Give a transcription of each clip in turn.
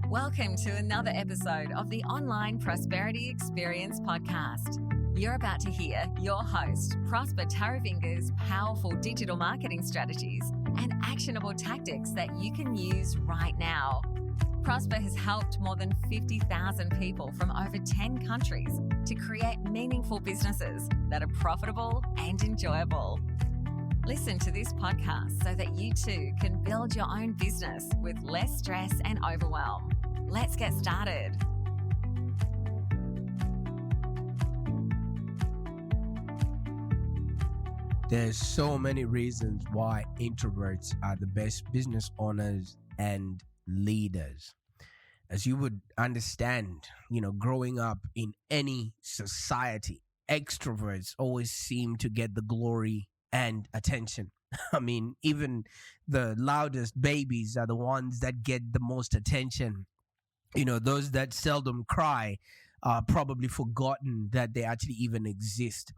Welcome to another episode of the Online Prosperity Experience podcast. You're about to hear your host, Prosper Taravinga's powerful digital marketing strategies and actionable tactics that you can use right now. Prosper has helped more than 50,000 people from over 10 countries to create meaningful businesses that are profitable and enjoyable. Listen to this podcast so that you too can build your own business with less stress and overwhelm. Let's get started. There's so many reasons why introverts are the best business owners and leaders. As you would understand, growing up in any society, extroverts always seem to get the glory and attention. I mean, even the loudest babies are the ones that get the most attention. Those that seldom cry are probably forgotten that they actually even exist.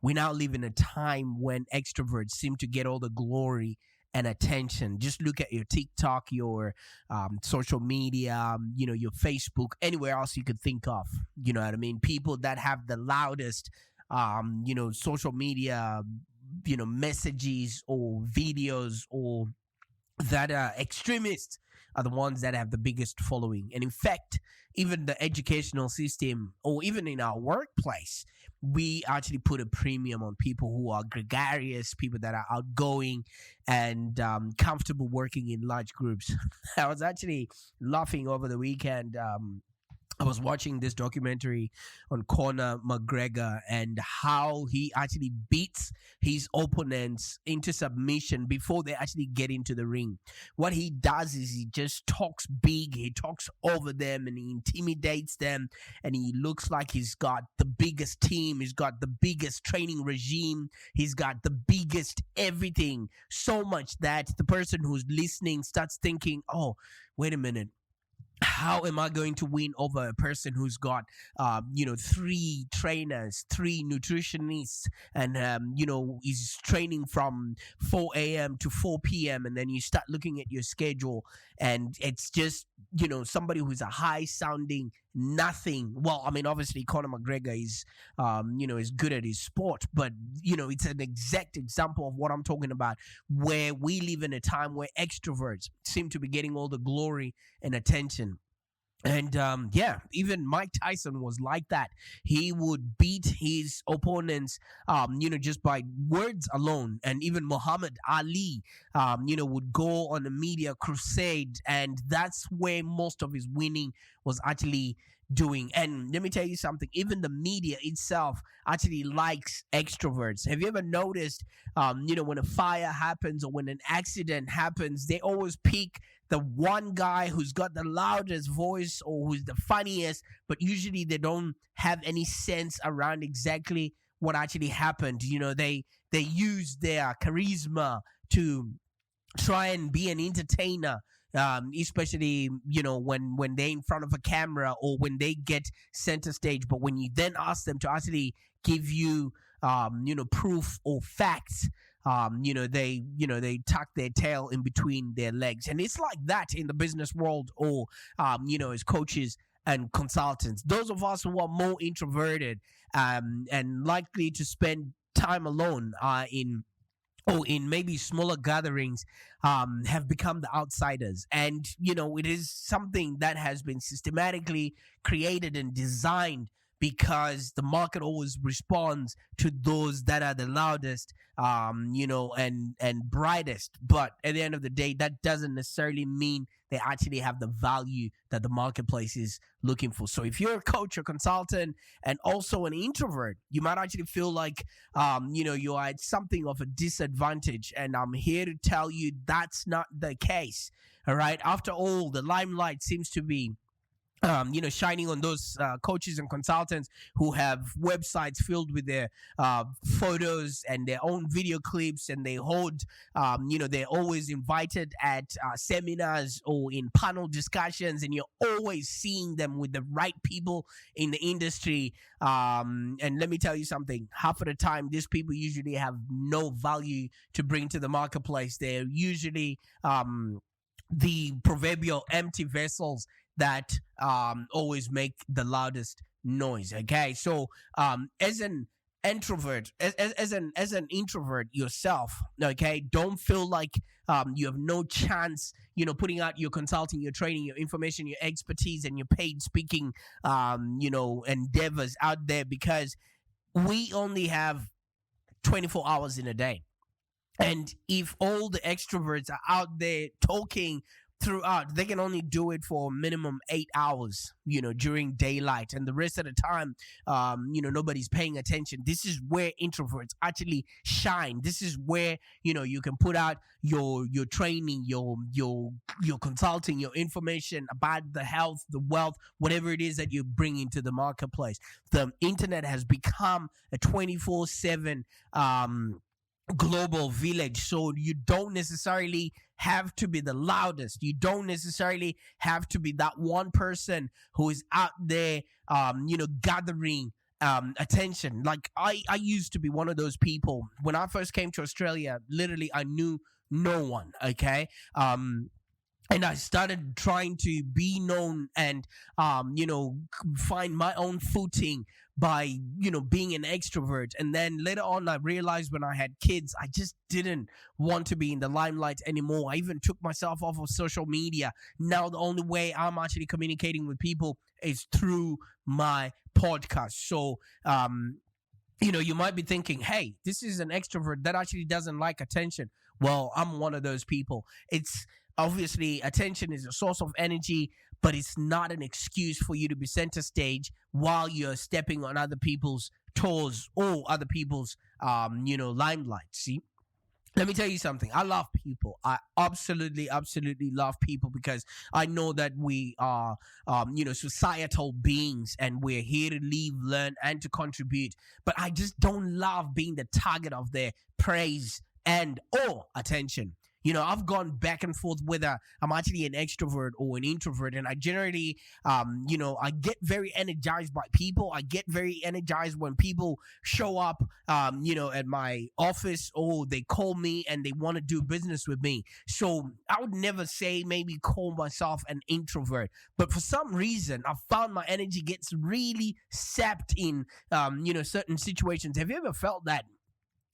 We now live in a time when extroverts seem to get all the glory and attention. Just look at your TikTok, your social media, your Facebook, anywhere else you could think of. You know what I mean? People that have the loudest, social media, messages or videos or that are extremists are the ones that have the biggest following. And in fact, even the educational system or even in our workplace, we actually put a premium on people who are gregarious, people that are outgoing and comfortable working in large groups. I was actually laughing over the weekend. I was watching this documentary on Conor McGregor and how he actually beats his opponents into submission before they actually get into the ring. What he does is he just talks big, he talks over them and he intimidates them, and he looks like he's got the biggest team, he's got the biggest training regime, he's got the biggest everything, so much that the person who's listening starts thinking, oh, wait a minute. How am I going to win over a person who's got, 3 trainers, 3 nutritionists, and, is training from 4 a.m. to 4 p.m. And then you start looking at your schedule and it's just, somebody who's a high sounding nothing. Well, I mean, obviously Conor McGregor is, is good at his sport, but, it's an exact example of what I'm talking about, where we live in a time where extroverts seem to be getting all the glory and attention. And even Mike Tyson was like that. He would beat his opponents, just by words alone. And even Muhammad Ali, would go on a media crusade. And that's where most of his winning was actually doing. And let me tell you something, even the media itself actually likes extroverts. Have you ever noticed, when a fire happens or when an accident happens, they always pick the one guy who's got the loudest voice or who's the funniest, but usually they don't have any sense around exactly what actually happened. They use their charisma to try and be an entertainer. Especially, when they're in front of a camera or when they get center stage. But when you then ask them to actually give you, proof or facts, they tuck their tail in between their legs. And it's like that in the business world or, as coaches and consultants. Those of us who are more introverted and likely to spend time alone in maybe smaller gatherings, have become the outsiders. And, it is something that has been systematically created and designed because the market always responds to those that are the loudest, and brightest. But at the end of the day, that doesn't necessarily mean they actually have the value that the marketplace is looking for. So if you're a coach or consultant and also an introvert, you might actually feel like, you are at something of a disadvantage. And I'm here to tell you that's not the case. All right. After all, the limelight seems to be shining on those coaches and consultants who have websites filled with their photos and their own video clips, and they hold, they're always invited at seminars or in panel discussions, and you're always seeing them with the right people in the industry. And let me tell you something, half of the time, these people usually have no value to bring to the marketplace. They're usually the proverbial empty vessels that always make the loudest noise. Okay, so as an introvert, as an introvert yourself, okay, don't feel like you have no chance, putting out your consulting, your training, your information, your expertise, and your paid speaking, endeavors out there, because we only have 24 hours in a day. And if all the extroverts are out there talking throughout, they can only do it for minimum 8 hours, during daylight. And the rest of the time, nobody's paying attention. This is where introverts actually shine. This is where, you can put out your training, your consulting, your information about the health, the wealth, whatever it is that you bring into the marketplace. The internet has become a 24/7 global village, so you don't necessarily have to be the loudest. You don't necessarily have to be that one person who is out there gathering attention. Like I used to be one of those people. When I first came to Australia, literally I knew no one. Okay, and I started trying to be known and find my own footing by being an extrovert. And then later on I realized, when I had kids, I just didn't want to be in the limelight anymore. I even took myself off of social media. Now the only way I'm actually communicating with people is through my podcast. So you might be thinking, hey, this is an extrovert that actually doesn't like attention. Well, I'm one of those people. It's obviously, attention is a source of energy, but it's not an excuse for you to be center stage while you're stepping on other people's toes or other people's, limelight. See? Let me tell you something. I love people. I absolutely love people, because I know that we are, societal beings, and we're here to live, learn, and to contribute. But I just don't love being the target of their praise and or attention. I've gone back and forth whether I'm actually an extrovert or an introvert. And I generally, I get very energized by people. I get very energized when people show up, at my office, or they call me and they want to do business with me. So I would never say maybe call myself an introvert. But for some reason, I found my energy gets really sapped in, certain situations. Have you ever felt that?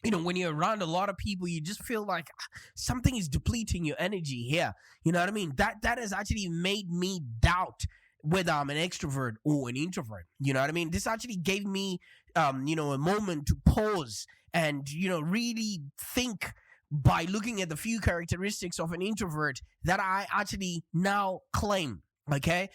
When you're around a lot of people, you just feel like something is depleting your energy here. You know what I mean? That has actually made me doubt whether I'm an extrovert or an introvert. You know what I mean? This actually gave me, a moment to pause and, really think, by looking at the few characteristics of an introvert that I actually now claim. Okay?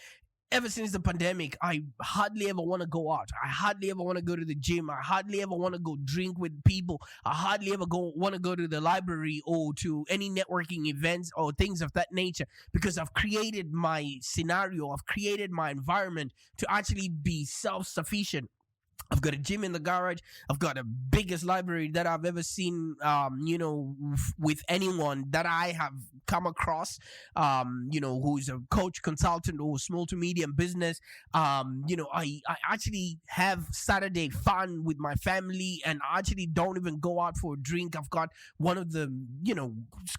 Ever since the pandemic, I hardly ever want to go out. I hardly ever want to go to the gym. I hardly ever want to go drink with people. I hardly ever want to go to the library or to any networking events or things of that nature, because I've created my scenario. I've created my environment to actually be self-sufficient. I've got a gym in the garage. I've got the biggest library that I've ever seen, with anyone that I have come across, who's a coach, consultant, or small to medium business. I actually have Saturday fun with my family, and I actually don't even go out for a drink. I've got one of the,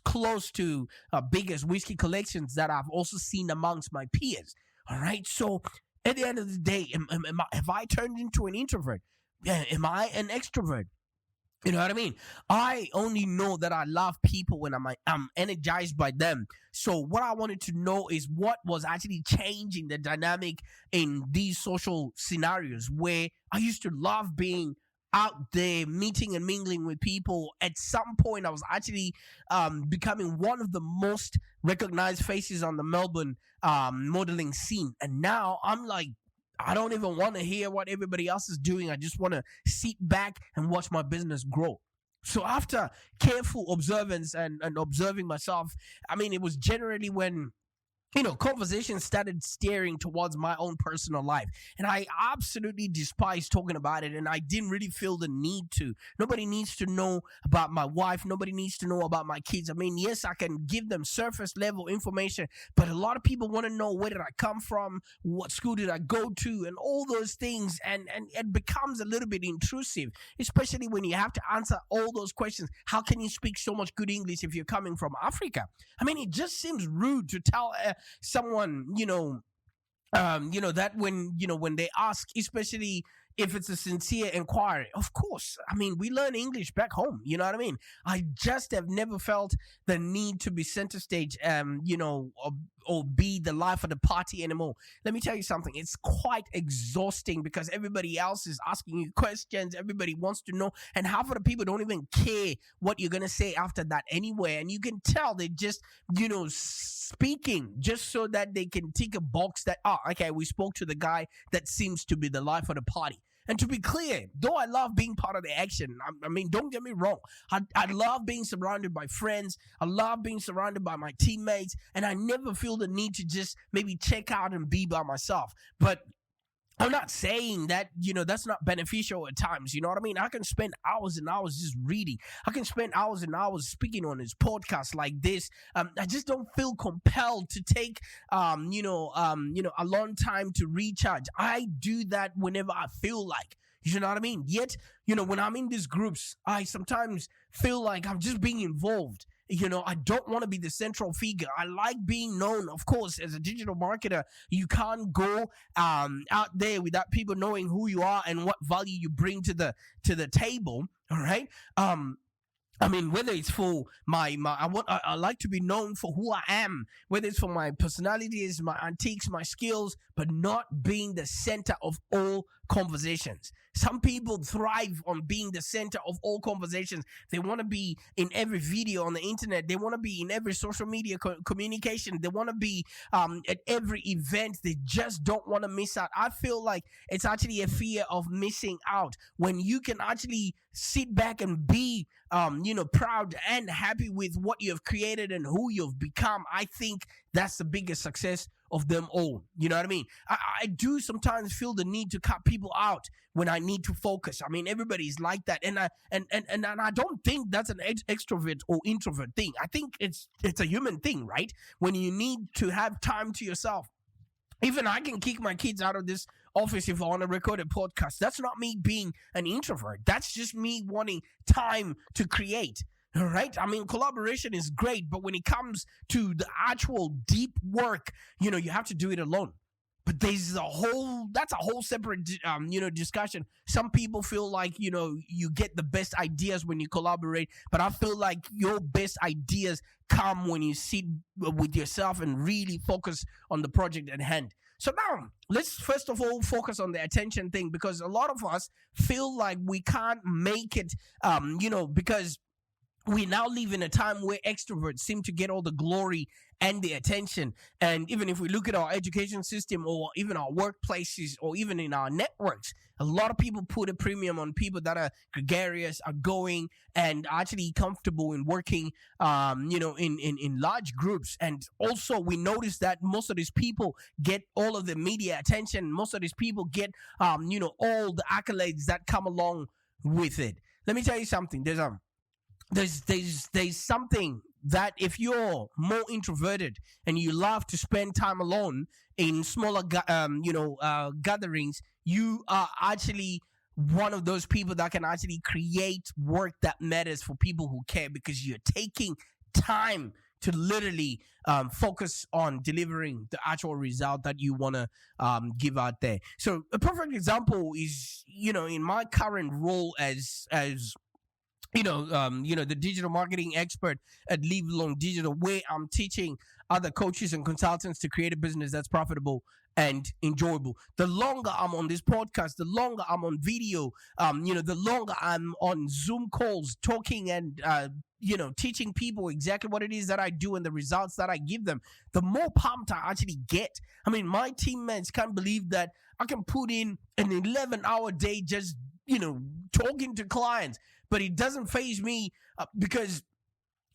close to biggest whiskey collections that I've also seen amongst my peers. All right. So at the end of the day, have I turned into an introvert? Yeah, am I an extrovert? You know what I mean? I only know that I love people when I'm energized by them. So what I wanted to know is what was actually changing the dynamic in these social scenarios where I used to love being out there meeting and mingling with people. At some point, I was actually becoming one of the most recognized faces on the Melbourne modeling scene. And now I'm like, I don't even want to hear what everybody else is doing. I just want to sit back and watch my business grow. So after careful observance and observing myself, I mean, it was generally when conversations started steering towards my own personal life. And I absolutely despise talking about it. And I didn't really feel the need to. Nobody needs to know about my wife. Nobody needs to know about my kids. I mean, yes, I can give them surface level information, but a lot of people want to know, where did I come from? What school did I go to? And all those things. And it becomes a little bit intrusive, especially when you have to answer all those questions. How can you speak so much good English if you're coming from Africa? I mean, it just seems rude to tell someone, that when they ask, especially if it's a sincere inquiry, of course, I mean, we learn English back home, you know what I mean? I just have never felt the need to be center stage, or be the life of the party anymore. Let me tell you something, it's quite exhausting because everybody else is asking you questions, everybody wants to know, and half of the people don't even care what you're gonna say after that anyway, and you can tell they just speaking just so that they can tick a box that, okay, we spoke to the guy that seems to be the life of the party. And to be clear, though I love being part of the action, I mean, don't get me wrong. I love being surrounded by friends. I love being surrounded by my teammates. And I never feel the need to just maybe check out and be by myself. But I'm not saying that, that's not beneficial at times. You know what I mean? I can spend hours and hours just reading. I can spend hours and hours speaking on this podcast like this. I just don't feel compelled to take, a long time to recharge. I do that whenever I feel like. You know what I mean? Yet, when I'm in these groups, I sometimes feel like I'm just being involved. I don't want to be the central figure. I like being known. Of course, as a digital marketer, you can't go out there without people knowing who you are and what value you bring to the table. All right. I mean, whether it's for I like to be known for who I am, whether it's for my personalities, my antiques, my skills, but not being the center of all conversations. Some people thrive on being the center of all conversations. They want to be in every video on the internet. They want to be in every social media communication. They want to be at every event. They just don't want to miss out. I feel like it's actually a fear of missing out when you can actually sit back and be proud and happy with what you have created and who you've become. I think that's the biggest success of them all. You know what I mean? I do sometimes feel the need to cut people out when I need to focus. I mean, everybody's like that, and I don't think that's an extrovert or introvert thing. I think it's a human thing, right? When you need to have time to yourself. Even I can kick my kids out of this office if I want to record a podcast. That's not me being an introvert. That's just me wanting time to create. All right. I mean, collaboration is great, but when it comes to the actual deep work, you have to do it alone. But that's a whole separate, discussion. Some people feel like, you get the best ideas when you collaborate, but I feel like your best ideas come when you sit with yourself and really focus on the project at hand. So now, let's first of all focus on the attention thing, because a lot of us feel like we can't make it, because we now live in a time where extroverts seem to get all the glory and the attention. And even if we look at our education system or even our workplaces or even in our networks, a lot of people put a premium on people that are gregarious, outgoing, and actually comfortable in working, in large groups. And also we notice that most of these people get all of the media attention. Most of these people get, all the accolades that come along with it. Let me tell you something. There's something that if you're more introverted and you love to spend time alone in smaller gatherings, you are actually one of those people that can actually create work that matters for people who care, because you're taking time to literally focus on delivering the actual result that you want to give out there. So a perfect example is, in my current role as the digital marketing expert at Live Long Digital, where I'm teaching other coaches and consultants to create a business that's profitable and enjoyable. The longer I'm on this podcast, the longer I'm on video, the longer I'm on Zoom calls talking and, teaching people exactly what it is that I do and the results that I give them, the more pumped I actually get. I mean, my teammates can't believe that I can put in an 11-hour day just, talking to clients. But it doesn't faze me because,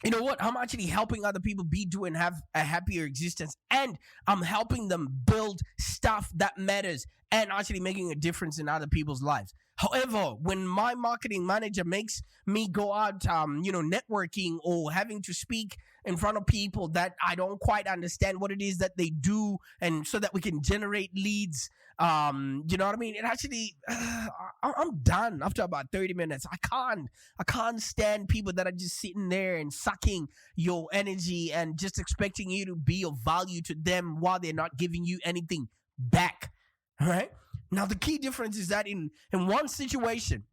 you know what? I'm actually helping other people do and have a happier existence. And I'm helping them build stuff that matters and actually making a difference in other people's lives. However, when my marketing manager makes me go out, networking or having to speak in front of people that I don't quite understand what it is that they do, and so that we can generate leads, you know what I mean? It actually, I'm done after about 30 minutes. I can't stand people that are just sitting there and sucking your energy and just expecting you to be of value to them while they're not giving you anything back. All right. Now, the key difference is that in one situation,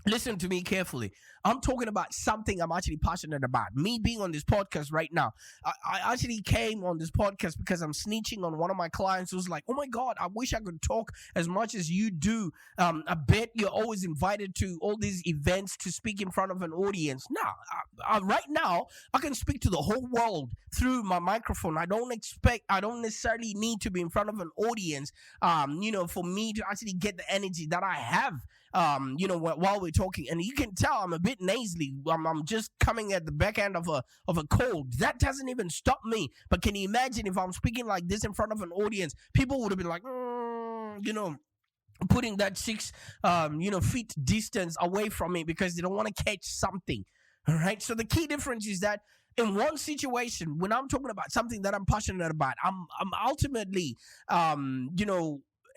listen to me carefully. I'm talking about something I'm actually passionate about. Me being on this podcast right now. I actually came on this podcast because I'm snitching on one of my clients who's like, oh my God, I wish I could talk as much as you do. I bet you're always invited to all these events to speak in front of an audience. Now, right now, I can speak to the whole world through my microphone. I don't necessarily need to be in front of an audience, for me to actually get the energy that I have. While we're talking, and you can tell I'm a bit nasally. I'm just coming at the back end of a cold. That doesn't even stop me. But can you imagine if I'm speaking like this in front of an audience? People would have been like, putting that 6 feet distance away from me because they don't want to catch something. All right. So the key difference is that in one situation, when I'm talking about something that I'm passionate about, I'm ultimately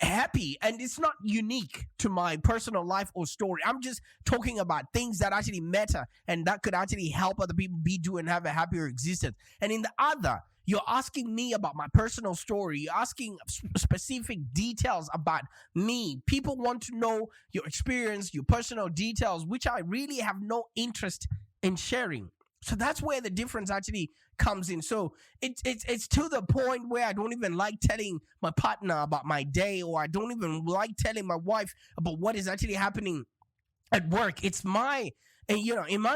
happy, and it's not unique to my personal life or story. I'm just talking about things that actually matter and that could actually help other people be, do, and have a happier existence. And in the other, you're asking me about my personal story. You're asking specific details about me. People want to know your experience, your personal details, which I really have no interest in sharing. So that's where the difference actually comes in. So it's to the point where I don't even like telling my partner about my day, or I don't even like telling my wife about what is actually happening at work. It's in my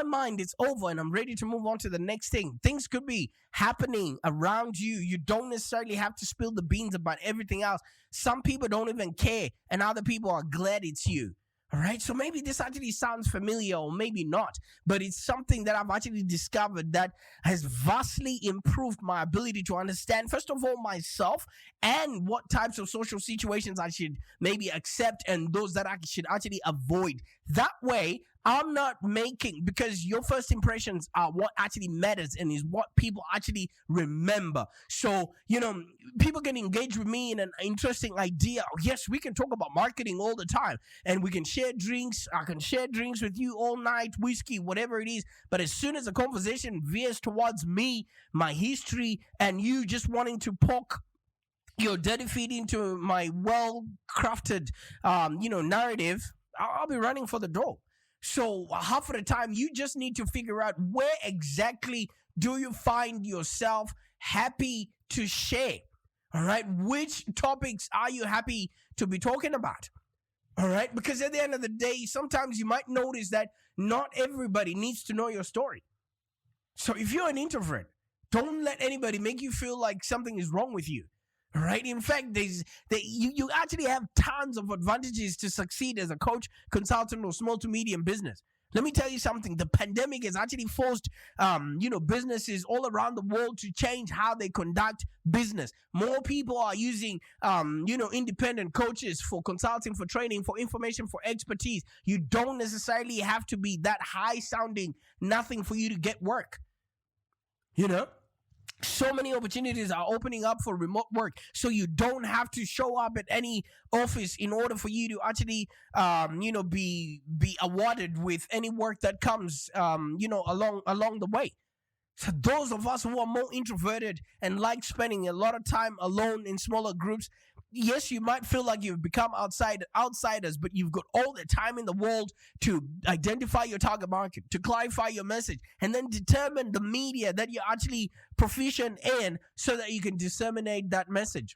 mind, it's over and I'm ready to move on to the next thing. Things could be happening around you. You don't necessarily have to spill the beans about everything else. Some people don't even care, and other people are glad it's you. All right, so maybe this actually sounds familiar or maybe not, but it's something that I've actually discovered that has vastly improved my ability to understand, first of all, myself and what types of social situations I should maybe accept and those that I should actually avoid. That way, I'm not making, because your first impressions are what actually matters and is what people actually remember. So, people can engage with me in an interesting idea. Yes, we can talk about marketing all the time and we can share drinks. I can share drinks with you all night, whiskey, whatever it is. But as soon as the conversation veers towards me, my history, and you just wanting to poke your dirty feet into my well-crafted, narrative, I'll be running for the door. So half of the time, you just need to figure out where exactly do you find yourself happy to share. All right. Which topics are you happy to be talking about? All right. Because at the end of the day, sometimes you might notice that not everybody needs to know your story. So if you're an introvert, don't let anybody make you feel like something is wrong with you. All right. In fact, you actually have tons of advantages to succeed as a coach, consultant, or small to medium business. Let me tell you something. The pandemic has actually forced, businesses all around the world to change how they conduct business. More people are using, independent coaches for consulting, for training, for information, for expertise. You don't necessarily have to be that high sounding nothing for you to get work. So many opportunities are opening up for remote work, so you don't have to show up at any office in order for you to actually, be awarded with any work that comes, along the way. So those of us who are more introverted and like spending a lot of time alone in smaller groups, yes, you might feel like you've become outsiders, but you've got all the time in the world to identify your target market, to clarify your message, and then determine the media that you're actually proficient in so that you can disseminate that message.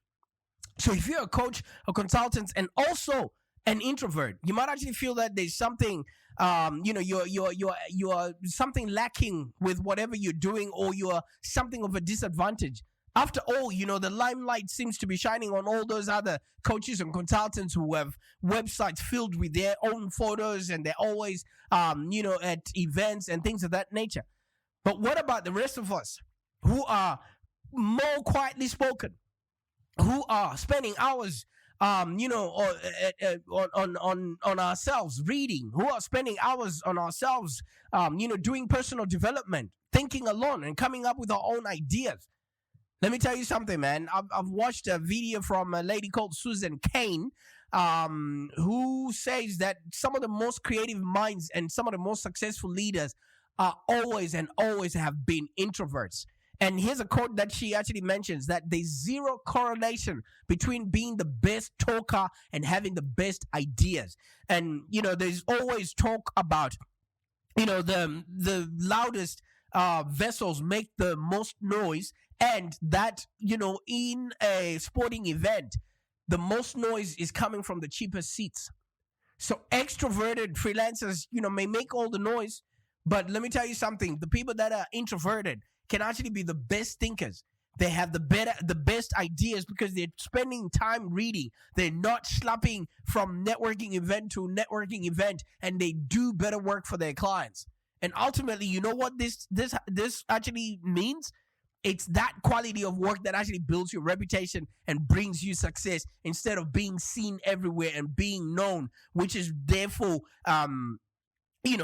So if you're a coach, a consultant, and also an introvert, you might actually feel that there's something, you're something lacking with whatever you're doing, or you're something of a disadvantage. After all, the limelight seems to be shining on all those other coaches and consultants who have websites filled with their own photos, and they're always, at events and things of that nature. But what about the rest of us who are more quietly spoken, who are spending hours, on ourselves reading, who are spending hours on ourselves, doing personal development, thinking alone and coming up with our own ideas? Let me tell you something, man. I've watched a video from a lady called Susan Cain, who says that some of the most creative minds and some of the most successful leaders are always and always have been introverts. And here's a quote that she actually mentions, that there's zero correlation between being the best talker and having the best ideas. And, there's always talk about, the loudest vessels make the most noise, and that, in a sporting event, the most noise is coming from the cheapest seats. So extroverted freelancers, may make all the noise, but let me tell you something. The people that are introverted can actually be the best thinkers. They have the best ideas because they're spending time reading. They're not slapping from networking event to networking event, and they do better work for their clients. And ultimately, you know what this actually means? It's that quality of work that actually builds your reputation and brings you success, instead of being seen everywhere and being known, which is therefore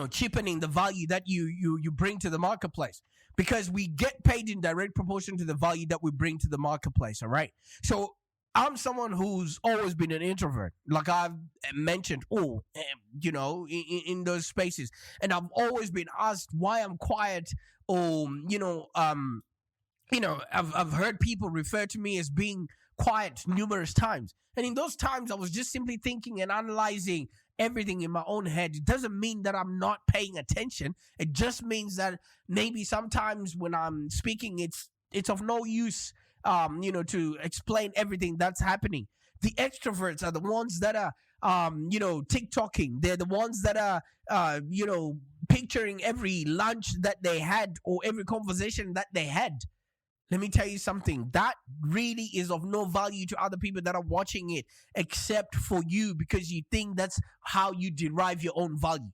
cheapening the value that you bring to the marketplace, because we get paid in direct proportion to the value that we bring to the marketplace. All right. So I'm someone who's always been an introvert, like I've mentioned, in those spaces. And I've always been asked why I'm quiet, or, I've heard people refer to me as being quiet numerous times. And in those times, I was just simply thinking and analyzing everything in my own head. It doesn't mean that I'm not paying attention. It just means that maybe sometimes when I'm speaking, it's of no use, to explain everything that's happening. The extroverts are the ones that are, TikToking. They're the ones that are, picturing every lunch that they had or every conversation that they had. Let me tell you something. That really is of no value to other people that are watching it, except for you, because you think that's how you derive your own value.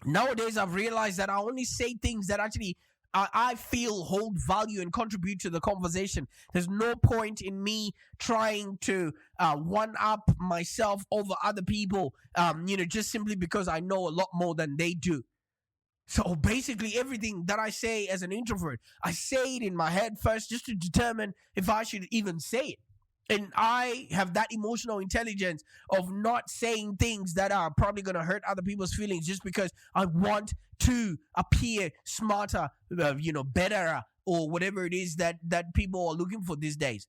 Nowadays, I've realized that I only say things that actually I feel hold value and contribute to the conversation. There's no point in me trying to one up myself over other people, just simply because I know a lot more than they do. So basically, everything that I say as an introvert, I say it in my head first, just to determine if I should even say it. And I have that emotional intelligence of not saying things that are probably going to hurt other people's feelings, just because I want to appear smarter, better, or whatever it is that people are looking for these days.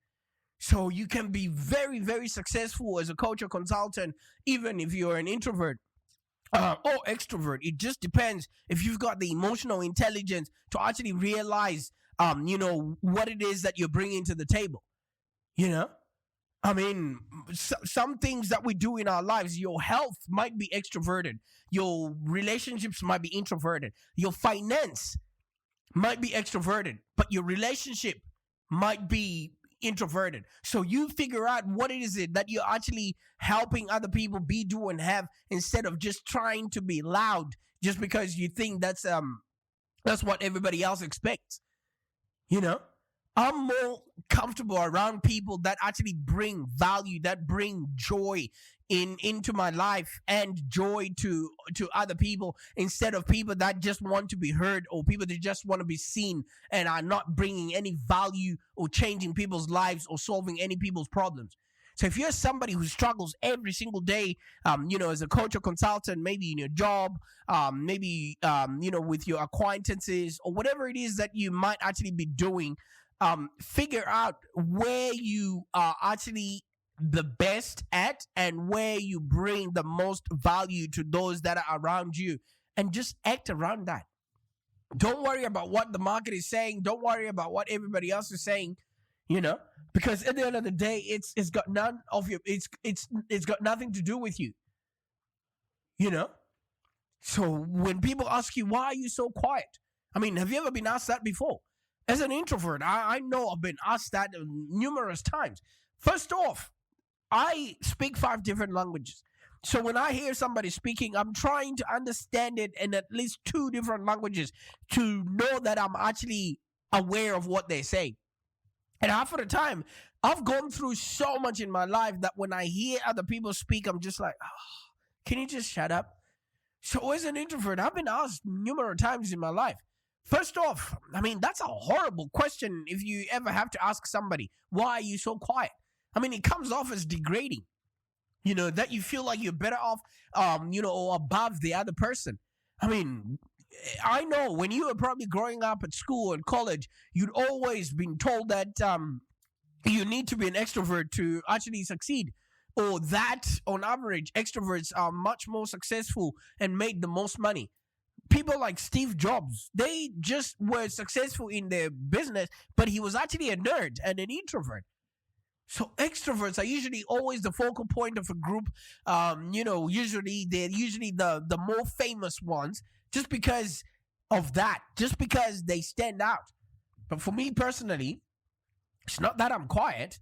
So you can be very, very successful as a coach or consultant, even if you're an introvert or extrovert. It just depends if you've got the emotional intelligence to actually realize, what it is that you're bringing to the table. Some things that we do in our lives, your health might be extroverted. Your relationships might be introverted. Your finance might be extroverted, but your relationship might be introverted. So you figure out what it is that you're actually helping other people be, do, and have, instead of just trying to be loud just because you think that's what everybody else expects. I'm more comfortable around people that actually bring value, that bring joy into my life and joy to other people, instead of people that just want to be heard, or people that just want to be seen and are not bringing any value or changing people's lives or solving any people's problems. So if you're somebody who struggles every single day, as a coach or consultant, maybe in your job, maybe, with your acquaintances or whatever it is that you might actually be doing, figure out where you are actually the best at and where you bring the most value to those that are around you, and just act around that. Don't worry about what the market is saying. Don't worry about what everybody else is saying, because at the end of the day, it's got none of your, it's got nothing to do with you. So when people ask you, why are you so quiet? Have you ever been asked that before? As an introvert, I know I've been asked that numerous times. First off, I speak 5 different languages. So when I hear somebody speaking, I'm trying to understand it in at least 2 different languages to know that I'm actually aware of what they're saying. And half of the time, I've gone through so much in my life that when I hear other people speak, I'm just like, can you just shut up? So as an introvert, I've been asked numerous times in my life. First off, that's a horrible question if you ever have to ask somebody, why are you so quiet? It comes off as degrading, that you feel like you're better off, or above the other person. I know when you were probably growing up at school and college, you'd always been told that you need to be an extrovert to actually succeed. Or that, on average, extroverts are much more successful and made the most money. People like Steve Jobs, they just were successful in their business, but he was actually a nerd and an introvert. So extroverts are usually always the focal point of a group. Usually they're usually the more famous ones, just because of that, just because they stand out. But for me personally, it's not that I'm quiet.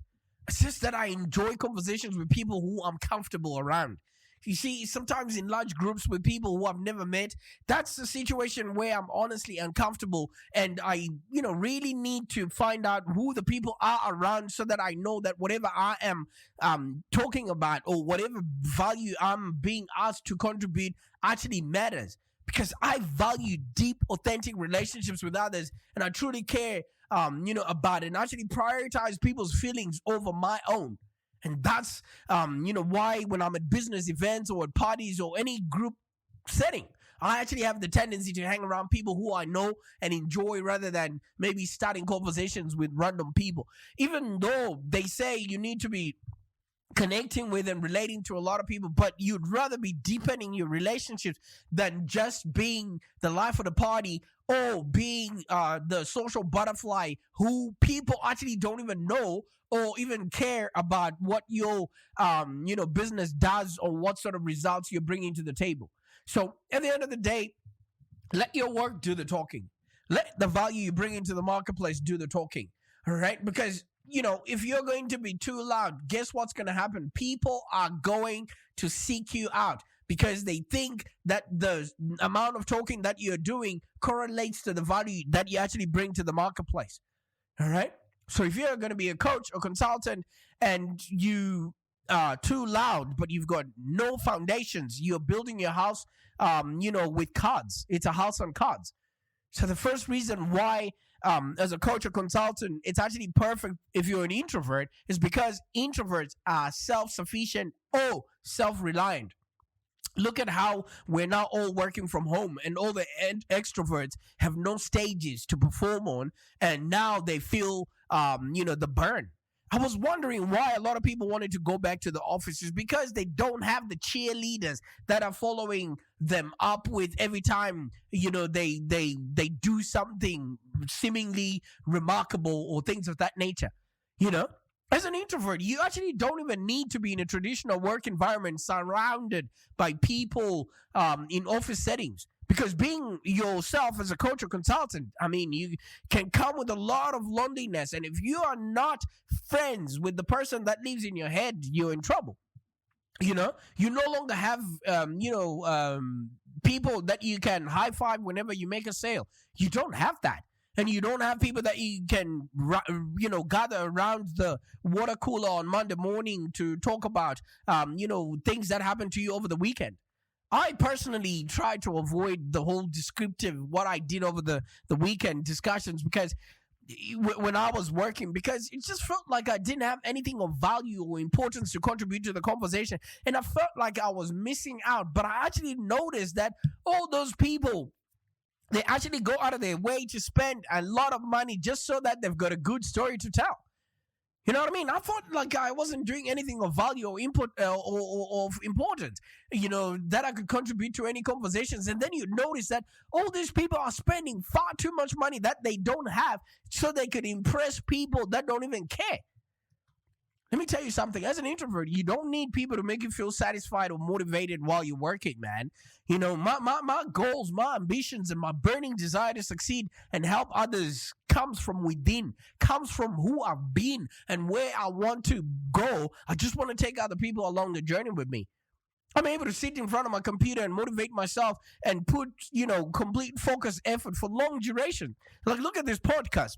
It's just that I enjoy conversations with people who I'm comfortable around. You see, sometimes in large groups with people who I've never met, that's the situation where I'm honestly uncomfortable, and I, really need to find out who the people are around so that I know that whatever I am talking about or whatever value I'm being asked to contribute actually matters. Because I value deep, authentic relationships with others, and I truly care, about it, and actually prioritize people's feelings over my own. And that's, why when I'm at business events or at parties or any group setting, I actually have the tendency to hang around people who I know and enjoy rather than maybe starting conversations with random people. Even though they say you need to be connecting with and relating to a lot of people, but you'd rather be deepening your relationships than just being the life of the party or being the social butterfly who people actually don't even know or even care about what your business does or what sort of results you're bringing to the table. So at the end of the day, let your work do the talking. Let the value you bring into the marketplace do the talking. All right, because if you're going to be too loud, guess what's going to happen? People are going to seek you out because they think that the amount of talking that you're doing correlates to the value that you actually bring to the marketplace. All right. So if you're going to be a coach or consultant and you are too loud, but you've got no foundations, you're building your house, with cards. It's a house on cards. So the first reason why, as a coach or consultant, it's actually perfect if you're an introvert is because introverts are self-sufficient or self-reliant. Look at how we're now all working from home and all the extroverts have no stages to perform on, and now they feel, the burn. I was wondering why a lot of people wanted to go back to the offices because they don't have the cheerleaders that are following them up with every time, they do something seemingly remarkable or things of that nature. As an introvert, you actually don't even need to be in a traditional work environment surrounded by people in office settings. Because being yourself as a coach or consultant, you can come with a lot of loneliness. And if you are not friends with the person that lives in your head, you're in trouble. You no longer have, people that you can high five whenever you make a sale. You don't have that. And you don't have people that you can, gather around the water cooler on Monday morning to talk about, things that happened to you over the weekend. I personally try to avoid the whole descriptive what I did over the weekend discussions because when I was working, because it just felt like I didn't have anything of value or importance to contribute to the conversation. And I felt like I was missing out. But I actually noticed that all those people, they actually go out of their way to spend a lot of money just so that they've got a good story to tell. You know what I mean? I thought like I wasn't doing anything of value or input or of importance, that I could contribute to any conversations. And then you notice that all these people are spending far too much money that they don't have so they could impress people that don't even care. Let me tell you something. As an introvert, you don't need people to make you feel satisfied or motivated while you're working, man. My goals, my ambitions, and my burning desire to succeed and help others comes from within, comes from who I've been and where I want to go. I just want to take other people along the journey with me. I'm able to sit in front of my computer and motivate myself and put, complete focus effort for long duration. Like, look at this podcast.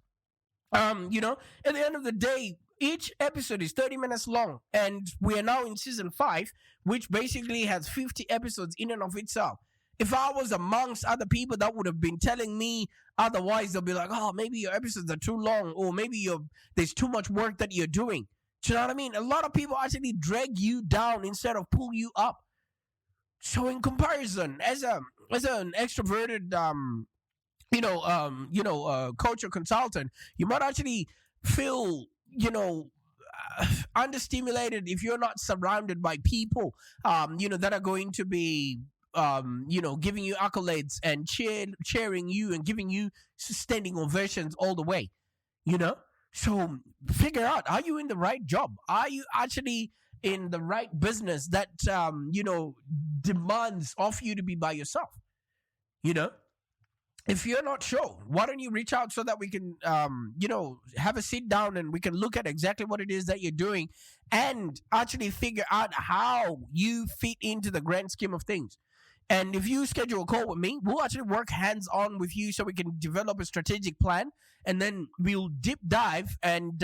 At the end of the day, each episode is 30 minutes long, and we are now in season 5, which basically has 50 episodes in and of itself. If I was amongst other people that would have been telling me otherwise, they'll be like, oh, maybe your episodes are too long, or maybe there's too much work that you're doing. Do you know what I mean? A lot of people actually drag you down instead of pull you up. So in comparison, as a as an extroverted coach or consultant, you might actually feel understimulated if you're not surrounded by people that are going to be giving you accolades and cheering you and giving you standing ovations all the way. So figure out, are you in the right job? Are you actually in the right business that demands of you to be by yourself? If you're not sure, why don't you reach out so that we can have a sit down and we can look at exactly what it is that you're doing and actually figure out how you fit into the grand scheme of things. And if you schedule a call with me, we'll actually work hands on with you so we can develop a strategic plan, and then we'll deep dive and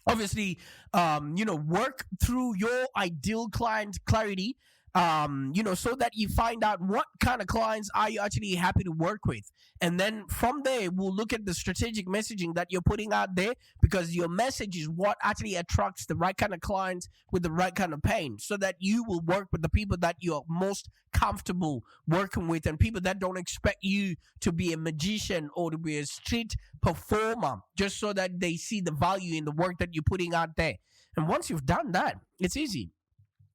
obviously work through your ideal client clarity, so that you find out what kind of clients are you actually happy to work with. And then from there, we'll look at the strategic messaging that you're putting out there, because your message is what actually attracts the right kind of clients with the right kind of pain, so that you will work with the people that you're most comfortable working with, and people that don't expect you to be a magician or to be a street performer, just so that they see the value in the work that you're putting out there. And once you've done that, it's easy.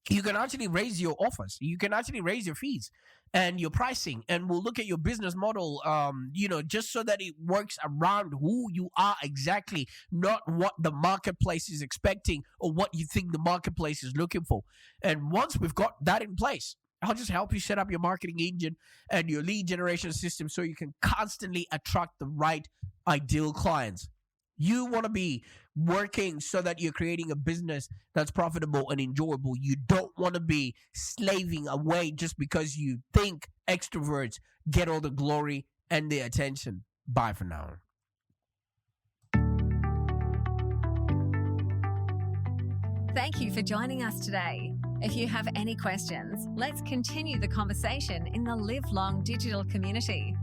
You can actually raise your offers. You can actually raise your fees and your pricing, and we'll look at your business model, just so that it works around who you are exactly, not what the marketplace is expecting or what you think the marketplace is looking for. And once we've got that in place, I'll just help you set up your marketing engine and your lead generation system so you can constantly attract the right ideal clients. You want to be working so that you're creating a business that's profitable and enjoyable. You don't want to be slaving away just because you think extroverts get all the glory and the attention. Bye for now. Thank you for joining us today. If you have any questions, let's continue the conversation in the Live Long Digital community.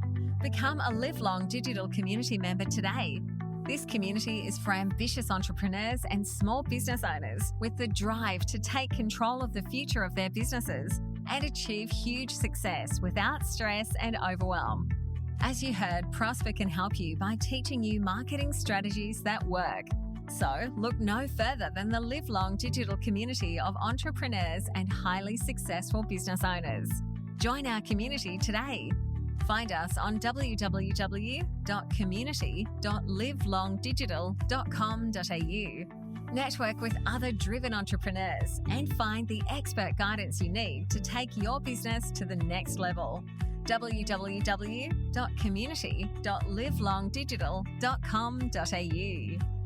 Become a Live Long Digital community member today. This community is for ambitious entrepreneurs and small business owners with the drive to take control of the future of their businesses and achieve huge success without stress and overwhelm. As you heard, Prosper can help you by teaching you marketing strategies that work. So look no further than the Live Long Digital community of entrepreneurs and highly successful business owners. Join our community today. Find us on www.community.livelongdigital.com.au. Network with other driven entrepreneurs and find the expert guidance you need to take your business to the next level. www.community.livelongdigital.com.au.